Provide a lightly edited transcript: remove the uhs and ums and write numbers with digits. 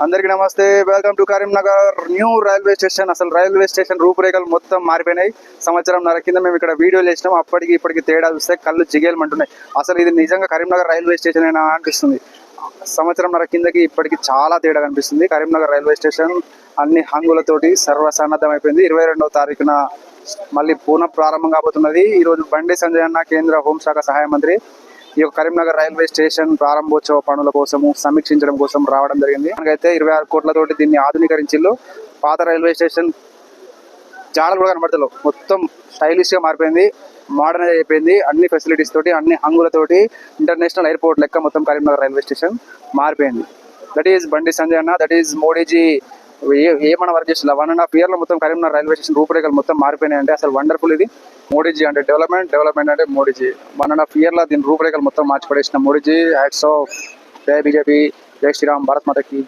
అందరికీ నమస్తే. Welcome to Karimnagar new railway station. అసలు రైల్వే స్టేషన్ రూపురేఖలు మొత్తం మారిపోయినాయి. సంవత్సరంన్నర కింద మేము ఇక్కడ వీడియోలు చేసినాం. అప్పటికి ఇప్పటికి తేడా చూస్తే కళ్ళు జిగేలమంటున్నాయి. అసలు ఇది నిజంగా కరీంనగర్ రైల్వే స్టేషన్ అయినా అనిపిస్తుంది. సంవత్సరంన్నర కిందకి ఇప్పటికి చాలా తేడా కనిపిస్తుంది. కరీంనగర్ రైల్వే స్టేషన్ అన్ని హంగులతోటి సర్వసన్నద్ధం అయిపోయింది. 22వ తారీఖున మళ్ళీ పునః ప్రారంభం కాబోతున్నది. ఈరోజు బండి సంజయ్ అన్న, కేంద్ర హోంశాఖ సహాయ మంత్రి, ఈ యొక్క కరీంనగర్ రైల్వే స్టేషన్ ప్రారంభోత్సవ పనుల కోసము సమీక్షించడం కోసం రావడం జరిగింది. మనకైతే 26 కోట్లతోటి దీన్ని ఆధునీకరించిల్లు. పాత రైల్వే స్టేషన్ జాడలు కూడా కనబడతలేవు. మొత్తం స్టైలిష్ గా మారిపోయింది, మోడర్నైజ్ అయిపోయింది. అన్ని ఫెసిలిటీస్ తోటి, అన్ని హంగులతోటి ఇంటర్నేషనల్ ఎయిర్పోర్ట్ లెక్క మొత్తం కరీంనగర్ రైల్వే స్టేషన్ మారిపోయింది. దట్ ఈస్ బండి సంజయ్ అన్న, దట్ ఈస్ మోడీజీ ఏమన్నా వర్క్ చేసిన 1.5 year లో మొత్తం కరీంనగర్ రైల్వే స్టేషన్ రూపురేఖలు మొత్తం మారిపోయినాయి. అంటే అసలు వండర్ఫుల్. ఇది మోడీజీ అంటే డెవలప్మెంట్ అంటే మోడీజీ. 1.5 year లో దీని రూపురేఖలు మొత్తం మార్చి పడేసిన మోడీజీ. Hats off. జై బీజేపీ, జై శ్రీరామ్, భారత్ మాతకి.